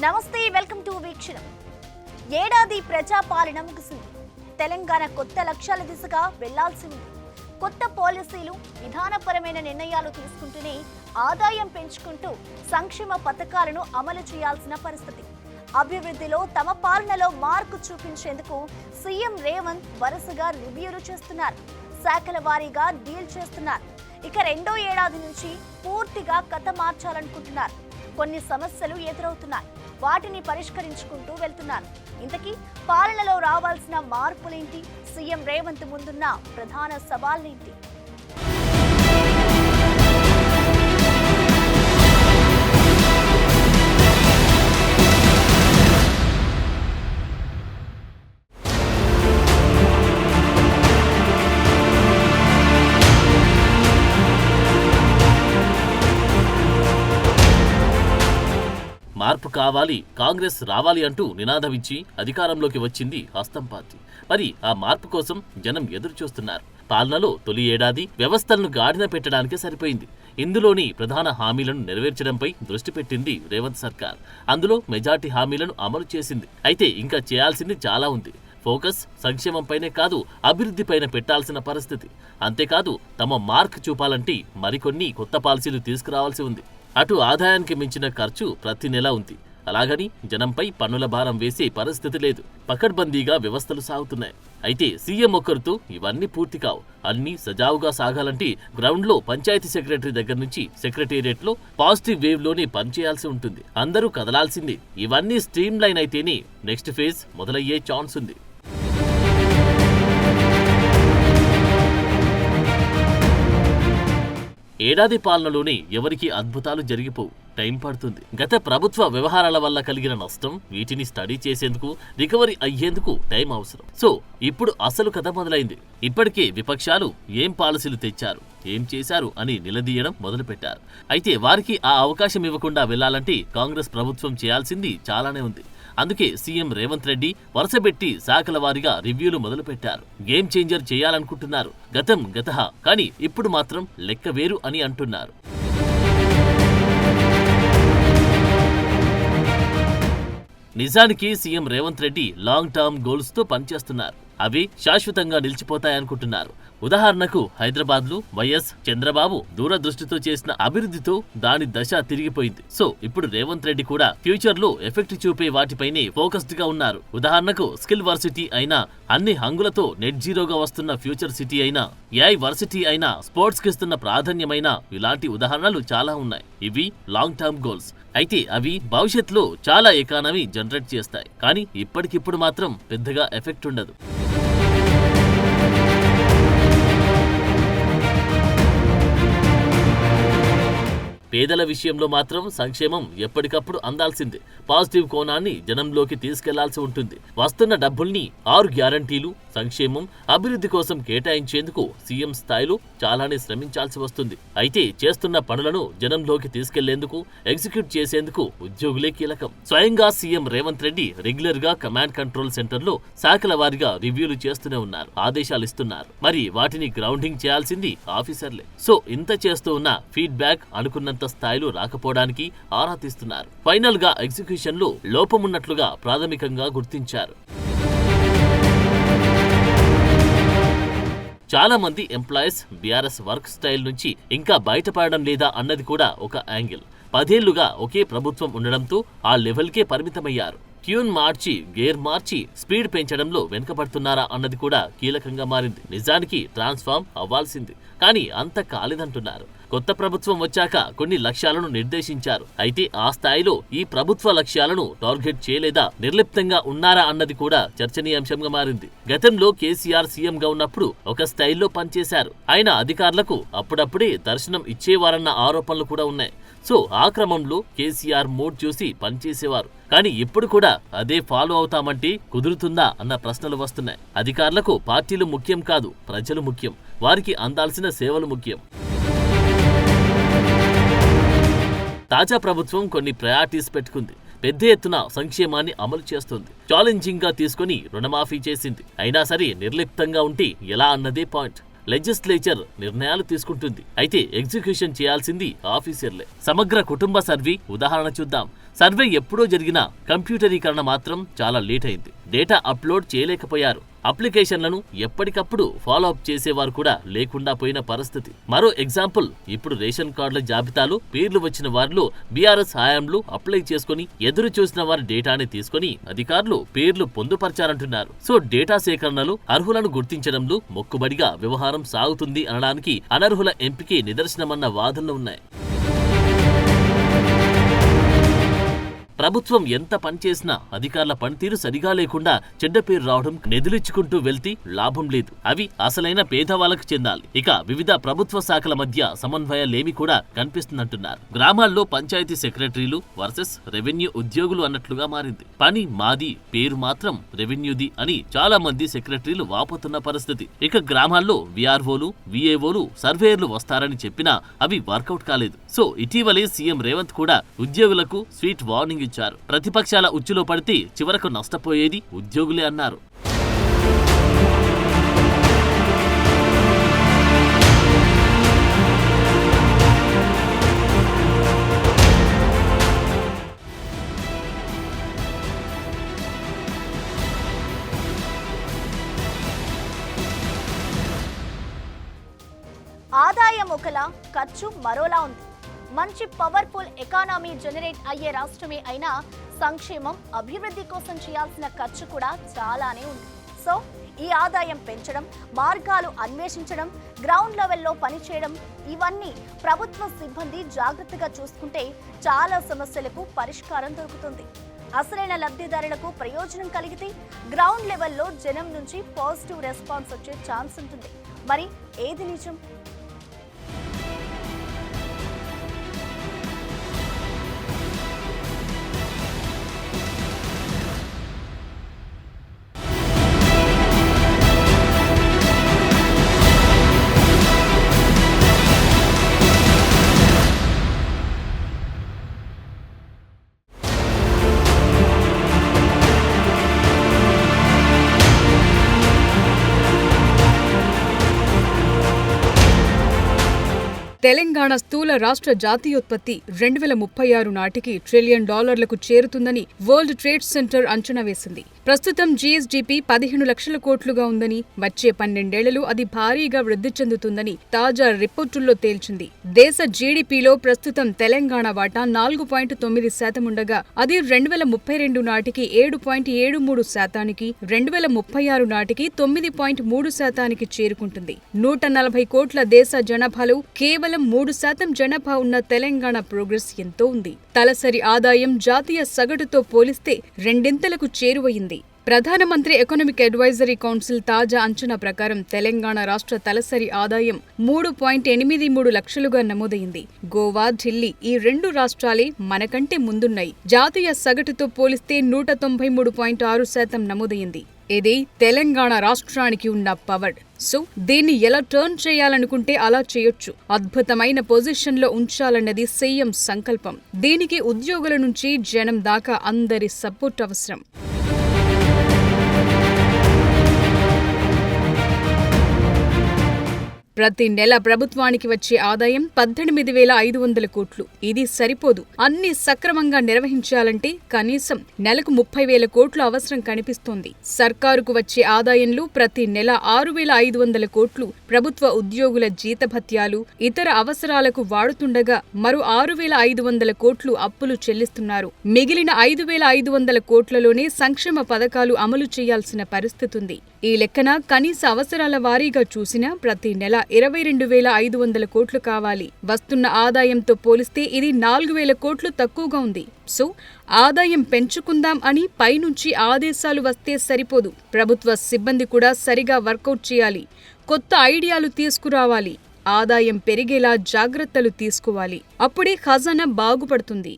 నమస్తే, welcome to వీక్షణం. ఏడాది ప్రజాపాలన ముగిసింది. తెలంగాణ కొత్త లక్ష్యాల దిశగా వెళ్లాల్సి ఉంది. కొత్త పాలసీలు, విధానపరమైన నిర్ణయాలు తీసుకుంటూనే ఆదాయం పెంచుకుంటూ సంక్షేమ పథకాలను అమలు చేయాల్సిన పరిస్థితి. అభివృద్ధిలో తమ పాలనలో మార్కు చూపించేందుకు సీఎం రేవంత్ వరుసగా రివ్యూలు చేస్తున్నారు. శాఖల వారీగా డీల్ చేస్తున్నారు. ఇక రెండో ఏడాది నుంచి పూర్తిగా కథ మార్చాలనుకుంటున్నారు. కొన్ని సమస్యలు ఎదురవుతున్నాయి. వాటిని పరిష్కరించుకుంటూ వెళ్తున్నారు. ఇంతకీ పాలనలో రావాల్సిన మార్పులేంటి? సీఎం రేవంత్ ముందున్న ప్రధాన సవాళ్లేంటి? మార్పు కావాలి, కాంగ్రెస్ రావాలి అంటూ నినాదమిచ్చి అధికారంలోకి వచ్చింది హస్తం పార్టీ. మరి ఆ మార్పు కోసం జనం ఎదురు చూస్తున్నారు. పాలనలో తొలి ఏడాది వ్యవస్థలను గాడిన పెట్టడానికే సరిపోయింది. ఇందులోని ప్రధాన హామీలను నెరవేర్చడంపై దృష్టి పెట్టింది రేవంత్ సర్కార్. అందులో మెజార్టీ హామీలను అమలు చేసింది. అయితే ఇంకా చేయాల్సింది చాలా ఉంది. ఫోకస్ సంక్షేమంపైనే కాదు, అభివృద్ధిపైన పెట్టాల్సిన పరిస్థితి. అంతేకాదు, తమ మార్క్ చూపాలంటే మరికొన్ని కొత్త పాలసీలు తీసుకురావాల్సి ఉంది. అటు ఆదాయానికి మించిన ఖర్చు ప్రతి నెలా ఉంది. అలాగని జనంపై పన్నుల భారం వేసే పరిస్థితి లేదు. పకడ్బందీగా వ్యవస్థలు సాగుతున్నాయి. అయితే సీఎం ఒక్కరితో ఇవన్నీ పూర్తి కావు. అన్నీ సజావుగా సాగాలంటే గ్రౌండ్లో పంచాయతీ సెక్రటరీ దగ్గర నుంచి సెక్రటేరియట్లో పాజిటివ్ వేవ్ లోనే పనిచేయాల్సి ఉంటుంది. అందరూ కదలాల్సిందే. ఇవన్నీ స్ట్రీమ్ లైన్ అయితేనే నెక్స్ట్ ఫేజ్ మొదలయ్యే ఛాన్స్ ఉంది. ఏడాది పాలనలోనే ఎవరికి అద్భుతాలు జరిగిపోవు. టైం పడుతుంది. గత ప్రభుత్వ వ్యవహారాల వల్ల కలిగిన నష్టం, వీటిని స్టడీ చేసేందుకు, రికవరీ అయ్యేందుకు టైం అవసరం. సో ఇప్పుడు అసలు కథ మొదలైంది. ఇప్పటికే విపక్షాలు ఏం పాలసీలు తెచ్చారు, ఏం చేశారు అని నిలదీయడం మొదలుపెట్టారు. అయితే వారికి ఆ అవకాశం ఇవ్వకుండా వెళ్లాలంటే కాంగ్రెస్ ప్రభుత్వం చేయాల్సింది చాలానే ఉంది. అందుకే సీఎం రేవంత్ రెడ్డి వరుసపెట్టి శాఖల వారీగా రివ్యూలు మొదలుపెట్టారు. గేమ్ చేంజర్ చేయాలనుకుంటున్నారు. గతం గతహ, కానీ ఇప్పుడు మాత్రం లెక్క వేరు అని అంటున్నారు. నిజానికి CM Revanth Reddy long term goals తో పనిచేస్తున్నారు. అవి శాశ్వతంగా నిలిచిపోతాయనుకుంటున్నారు. ఉదాహరణకు హైదరాబాద్ లో వైఎస్ చంద్రబాబు దూరదృష్టితో చేసిన అభివృద్ధితో దాని దశ తిరిగిపోయింది. సో ఇప్పుడు రేవంత్ రెడ్డి కూడా ఫ్యూచర్ లో ఎఫెక్ట్ చూపే వాటిపైనే ఫోకస్డ్ గా ఉన్నారు. ఉదాహరణకు స్కిల్ వర్సిటీ అయినా, అన్ని హంగులతో నెట్ జీరోగా వస్తున్న ఫ్యూచర్ సిటీ అయినా, ఏఐ వర్సిటీ అయినా, స్పోర్ట్స్ కి ఇస్తున్న ప్రాధాన్యమైన, ఇలాంటి ఉదాహరణలు చాలా ఉన్నాయి. ఇవి లాంగ్ టర్మ్ గోల్స్. అయితే అవి భవిష్యత్తులో చాలా ఎకానమీ జనరేట్ చేస్తాయి. కానీ ఇప్పటికిప్పుడు మాత్రం పెద్దగా ఎఫెక్ట్ ఉండదు. పేదల విషయంలో మాత్రం సంక్షేమం ఎప్పటికప్పుడు అందాల్సిందే. పాజిటివ్ కోణాన్ని జనంలోకి తీసుకెళ్లాల్సి ఉంటుంది. వస్తున్న డబ్బుల్ని 6 గ్యారంటీలు, సంక్షేమం, అభివృద్ధి కోసం కేటాయించేందుకు సీఎం స్థాయిలో చాలానే శ్రమించాల్సి వస్తుంది. అయితే చేస్తున్న పనులను జనంలోకి తీసుకెళ్లేందుకు, ఎగ్జిక్యూట్ చేసేందుకు ఉద్యోగులే కీలకం. స్వయంగా సీఎం రేవంత్ రెడ్డి రెగ్యులర్ గా కమాండ్ కంట్రోల్ సెంటర్ లో శాఖల వారీగా రివ్యూలు చేస్తూనే ఉన్నారు, ఆదేశాలు ఇస్తున్నారు. మరి వాటిని గ్రౌండింగ్ చేయాల్సింది ఆఫీసర్లే. సో ఇంత చేస్తూ ఉన్న ఫీడ్బ్యాక్ అనుకున్నంత స్థాయిలో రాకపోవడానికి ఆరా తీస్తున్నారు. ఫైనల్ గా ఎగ్జిక్యూషన్ లో లోపమున్నట్లుగా ప్రాథమికంగా గుర్తించారు. చాలా మంది ఎంప్లాయీస్ బీఆర్ఎస్ వర్క్ స్టైల్ నుంచి ఇంకా బయటపడడం లేదా అన్నది కూడా ఒక యాంగిల్. 10 ఏళ్లుగా ఒకే ప్రభుత్వం ఉండడంతో ఆ లెవెల్కే పరిమితమయ్యారు. ట్యూన్ మార్చి, గేర్ మార్చి స్పీడ్ పెంచడంలో వెనుకబడుతున్నారా అన్నది కూడా కీలకంగా మారింది. నిజానికి ట్రాన్స్ఫార్మ్ అవ్వాల్సింది, కానీ అంత కాలేదంటున్నారు. కొత్త ప్రభుత్వం వచ్చాక కొన్ని లక్ష్యాలను నిర్దేశించారు. అయితే ఆ స్థాయిలో ఈ ప్రభుత్వ లక్ష్యాలను టార్గెట్ చేయలేదా, నిర్లిప్తంగా ఉన్నారా అన్నది కూడా చర్చనీయాంశంగా మారింది. గతంలో కేసీఆర్ సీఎంగా ఉన్నప్పుడు ఒక స్టైల్లో పనిచేశారు. ఆయన అధికారులకు అప్పుడప్పుడే దర్శనం ఇచ్చేవారన్న ఆరోపణలు కూడా ఉన్నాయి. సో ఆ క్రమంలో కేసీఆర్ మూడ్ చూసి పనిచేసేవారు. కానీ ఇప్పుడు కూడా అదే ఫాలో అవుతామంటే కుదురుతుందా అన్న ప్రశ్నలు వస్తున్నాయి. అధికారులకు పార్టీలు ముఖ్యం కాదు, ప్రజలు ముఖ్యం. వారికి అందాల్సిన సేవలు ముఖ్యం. తాజా ప్రభుత్వం కొన్ని ప్రయారిటీస్ పెట్టుకుంది. పెద్ద ఎత్తున సంక్షేమాన్ని అమలు చేస్తుంది. ఛాలెంజింగ్ గా తీసుకుని రుణమాఫీ చేసింది. అయినా సరే నిర్లిప్తంగా ఉంటే ఎలా అన్నదే పాయింట్. లెజిస్లేచర్ నిర్ణయాలు తీసుకుంటుంది. అయితే ఎగ్జిక్యూషన్ చేయాల్సింది ఆఫీసర్లే. సమగ్ర కుటుంబ సర్వే ఉదాహరణ చూద్దాం. సర్వే ఎప్పుడో జరిగిన కంప్యూటరీకరణ మాత్రం చాలా లేట్ అయింది. డేటా అప్లోడ్ చేయలేకపోయారు. అప్లికేషన్లను ఎప్పటికప్పుడు ఫాలో అప్ చేసేవారు కూడా లేకుండా పోయిన పరిస్థితి. మరో ఎగ్జాంపుల్, ఇప్పుడు రేషన్ కార్డుల జాబితాలో పేర్లు వచ్చిన వారిలో బీఆర్ఎస్ హయాంలో అప్లై చేసుకుని ఎదురు చూసిన వారి డేటాని తీసుకుని అధికారులు పేర్లు పొందుపరిచారంటున్నారు. సో డేటా సేకరణలో అర్హులను గుర్తించడంలో మొక్కుబడిగా వ్యవహారం సాగుతుంది అనడానికి అనర్హుల ఎంపికే నిదర్శనమన్న వాదనలు ఉన్నాయి. ప్రభుత్వం ఎంత పనిచేసినా అధికారుల పనితీరు సరిగా లేకుండా చెడ్డ పేరు రావడం, నిధులిచ్చుకుంటూ వెళ్తే లాభం లేదు. అవి అసలైన పేదవాళ్లకు చెందాలి. ఇక వివిధ ప్రభుత్వ శాఖల మధ్య సమన్వయాలేమి కూడా కనిపిస్తుందంటున్నారు. గ్రామాల్లో పంచాయతీ సెక్రటరీలు వర్సెస్ రెవెన్యూ ఉద్యోగులు అన్నట్లుగా మారింది. పని మాది, పేరు మాత్రం రెవెన్యూది అని చాలా మంది సెక్రటరీలు వాపోతున్న పరిస్థితి. ఇక గ్రామాల్లో విఆర్ఓలు, విఏఓలు, సర్వేయర్లు వస్తారని చెప్పినా అవి వర్కౌట్ కాలేదు. సో ఇటీవలే సీఎం రేవంత్ కూడా ఉద్యోగులకు స్వీట్ వార్నింగ్ ఇచ్చారు. ప్రతిపక్షాల ఉచ్చులో పడితే చివరకు నష్టపోయేది ఉద్యోగులే అన్నారు. ఆదాయం ఒకలా, ఖర్చు మరోలా ఉంది. మంచి పవర్ఫుల్ ఎకానమీ జనరేట్ అయ్యే రాష్ట్రమే అయినా సంక్షేమం, అభివృద్ధి కోసం చేయాల్సిన ఖర్చు కూడా చాలానే ఉంది. సో ఈ ఆదాయం పెంచడం, మార్గాలు అన్వేషించడం, గ్రౌండ్ లెవెల్లో పనిచేయడం, ఇవన్నీ ప్రభుత్వ సిబ్బంది జాగ్రత్తగా చూసుకుంటే చాలా సమస్యలకు పరిష్కారం దొరుకుతుంది. అసలైన లబ్ధిదారులకు ప్రయోజనం కలిగితే గ్రౌండ్ లెవెల్లో జనం నుంచి పాజిటివ్ రెస్పాన్స్ వచ్చే ఛాన్స్ ఉంటుంది. మరి ఏది నిజం? తెలంగాణ స్థూల రాష్ట్ర జాతీయోత్పత్తి 2036 నాటికి $1 ట్రిలియన్ చేరుతుందని వరల్డ్ ట్రేడ్ సెంటర్ అంచనా వేసింది. ప్రస్తుతం జీఎస్డీపీ 15 లక్షల కోట్లుగా ఉందని, వచ్చే 12 ఏళ్లలో అది భారీగా వృద్ధి చెందుతుందని తాజా రిపోర్టుల్లో తేల్చింది. దేశ జీడీపీలో ప్రస్తుతం తెలంగాణ వాటా 4.9% ఉండగా అది 2032 నాటికి 7.73%, 2036 నాటికి 9.3% చేరుకుంటుంది. 140 కోట్ల దేశ జనాభాలో కేవలం 3% జనాభా ఉన్న తెలంగాణ ప్రోగ్రెస్ ఎంతో ఉంది. తలసరి ఆదాయం జాతీయ సగటుతో పోలిస్తే రెండింతలకు చేరువయింది. ప్రధానమంత్రి ఎకనామిక్ అడ్వైజరీ కౌన్సిల్ తాజా అంచనా ప్రకారం తెలంగాణ రాష్ట్ర తలసరి ఆదాయం 3.83 లక్షలుగా నమోదైంది. గోవా, ఢిల్లీ ఈ 2 రాష్ట్రాలే మనకంటే ముందున్నాయి. జాతీయ సగటుతో పోలిస్తే 193.6% నమోదైంది. ఇది తెలంగాణ రాష్ట్రానికి ఉన్న పవర్. సో దీన్ని ఎలా టర్న్ చేయాలనుకుంటే అలా చేయొచ్చు. అద్భుతమైన పొజిషన్లో ఉంచాలన్నది సీఎం సంకల్పం. దీనికి ఉద్యోగుల నుంచి జనం దాకా అందరి సపోర్ట్ అవసరం. ప్రతి నెల ప్రభుత్వానికి వచ్చే ఆదాయం 18,500 కోట్లు. ఇది సరిపోదు. అన్ని సక్రమంగా నిర్వహించాలంటే కనీసం నెలకు 30,000 కోట్లు అవసరం కనిపిస్తోంది. సర్కారుకు వచ్చే ఆదాయంలో ప్రతి నెల 6,500 కోట్లు ప్రభుత్వ ఉద్యోగుల జీతభత్యాలు, ఇతర అవసరాలకు వాడుతుండగా మరో 6,500 కోట్లు అప్పులు చెల్లిస్తున్నారు. మిగిలిన 5,500 కోట్లలోనే సంక్షేమ పథకాలు అమలు చేయాల్సిన పరిస్థితుంది. ఈ లెక్కన కనీస అవసరాల వారీగా చూసినా ప్రతి నెల 22,500 కోట్లు కావాలి. వస్తున్న ఆదాయంతో పోలిస్తే ఇది 4,000 కోట్లు తక్కువగా ఉంది. సో ఆదాయం పెంచుకుందాం అని పైనుంచి ఆదేశాలు వస్తే సరిపోదు. ప్రభుత్వ సిబ్బంది కూడా సరిగా వర్కౌట్ చేయాలి. కొత్త ఐడియాలు తీసుకురావాలి. ఆదాయం పెరిగేలా జాగ్రత్తలు తీసుకోవాలి. అప్పుడే ఖజానా బాగుపడుతుంది.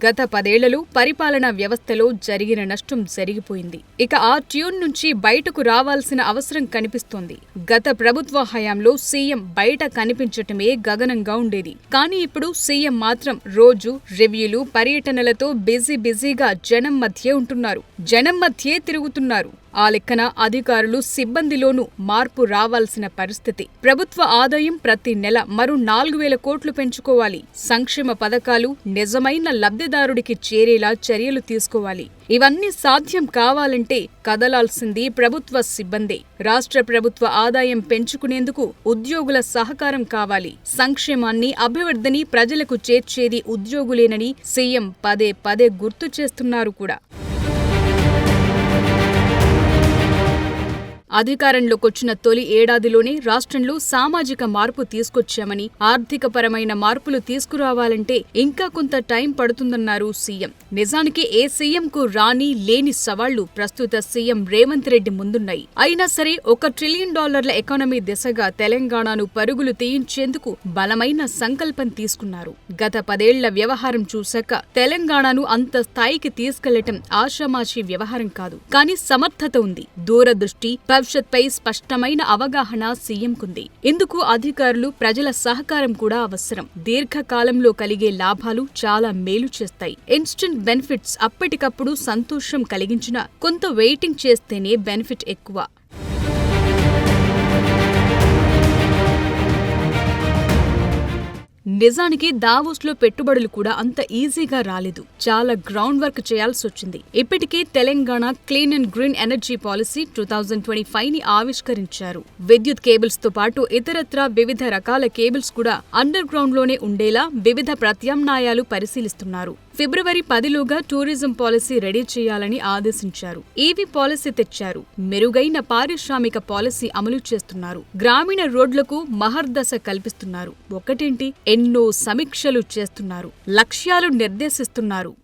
గత 10 ఏళ్లలో పరిపాలనా వ్యవస్థలో జరిగిన నష్టం జరిగిపోయింది. ఇక ఆ ట్యూన్ నుంచి బయటకు రావాల్సిన అవసరం కనిపిస్తోంది. గత ప్రభుత్వ హయాంలో సీఎం బయట కనిపించటమే గగనంగా ఉండేది. కానీ ఇప్పుడు సీఎం మాత్రం రోజు రివ్యూలు, పర్యటనలతో బిజీగా జనం మధ్యే ఉంటున్నారు. జనం మధ్యే తిరుగుతున్నారు. ఆ లెక్కన అధికారులు సిబ్బందిలోనూ మార్పు రావాల్సిన పరిస్థితి. ప్రభుత్వ ఆదాయం ప్రతి నెల మరో 4,000 కోట్లు పెంచుకోవాలి. సంక్షేమ పథకాలు నిజమైన లబ్ధిదారుడికి చేరేలా చర్యలు తీసుకోవాలి. ఇవన్నీ సాధ్యం కావాలంటే కదలాల్సింది ప్రభుత్వ సిబ్బందే. రాష్ట్ర ప్రభుత్వ ఆదాయం పెంచుకునేందుకు ఉద్యోగుల సహకారం కావాలి. సంక్షేమాన్ని, అభివృద్ధిని ప్రజలకు చేర్చేది ఉద్యోగులేనని సీఎం పదే పదే గుర్తు చేస్తున్నారు కూడా. అధికారంలోకొచ్చిన తొలి ఏడాదిలోనే రాష్ట్రంలో సామాజిక మార్పు తీసుకొచ్చామని, ఆర్థికపరమైన మార్పులు తీసుకురావాలంటే ఇంకా కొంత టైం పడుతుందన్నారు సీఎం. నిజానికి ఏ సీఎంకు రాని లేని సవాళ్లు ప్రస్తుత సీఎం రేవంత్ రెడ్డి ముందున్నాయి. అయినా సరే $1 ట్రిలియన్ ఎకానమీ దిశగా తెలంగాణను పరుగులు తీయించేందుకు బలమైన సంకల్పం తీసుకున్నారు. గత 10 ఏళ్ల వ్యవహారం చూశాక తెలంగాణను అంత స్థాయికి తీసుకెళ్లటం ఆషామాషీ వ్యవహారం కాదు. కానీ సమర్థత ఉంది, దూరదృష్టి, భవిష్యత్పై స్పష్టమైన అవగాహన సీఎంకుంది. ఇందుకు అధికారులు, ప్రజల సహకారం కూడా అవసరం. దీర్ఘకాలంలో కలిగే లాభాలు చాలా మేలు చేస్తాయి. ఇన్స్టెంట్ బెనిఫిట్స్ అప్పటికప్పుడు సంతోషం కలిగించినా కొంత వెయిటింగ్ చేస్తేనే బెనిఫిట్ ఎక్కువ. నిజానికి దావోస్లో పెట్టుబడులు కూడా అంత ఈజీగా రాలేదు. చాలా గ్రౌండ్ వర్క్ చేయాల్సొచ్చింది. ఇప్పటికే Telangana clean and green energy policy 2025ని ఆవిష్కరించారు. విద్యుత్ కేబుల్స్ తో పాటు ఇతరత్రా వివిధ రకాల కేబుల్స్ కూడా అండర్ గ్రౌండ్ లోనే ఉండేలా వివిధ ప్రత్యామ్నాయాలు పరిశీలిస్తున్నారు. ఫిబ్రవరి 10లోగా టూరిజం పాలసీ రెడీ చేయాలని ఆదేశించారు. ఈవీ పాలసీ తెచ్చారు. మెరుగైన పారిశ్రామిక పాలసీ అమలు చేస్తున్నారు. గ్రామీణ రోడ్లకు మహర్దశ కల్పిస్తున్నారు. ఒకటేంటి, ఎన్నో సమీక్షలు చేస్తున్నారు. లక్ష్యాలు నిర్దేశిస్తున్నారు.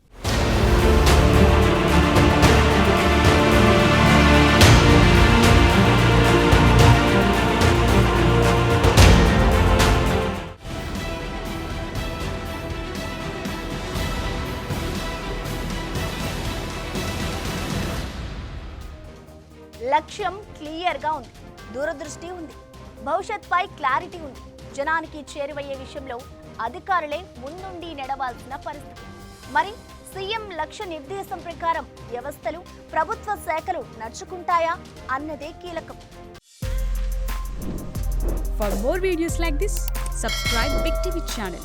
లక్ష్యం క్లియర్గా ఉంది, దూరదృష్టి ఉంది, భవిష్యత్పై క్లారిటీ ఉంది. జనానికి చేరువయ్యే విషయంలో అధికారులే ముందుండి నడవాల్సిన పరిస్థితి. మరి సీఎం లక్ష్య నిర్దేశం ప్రకారం వ్యవస్థలు, ప్రభుత్వ శాఖలు నడుచుకుంటాయా అన్నదే కీలకం. For more videos like this, subscribe Big TV channel.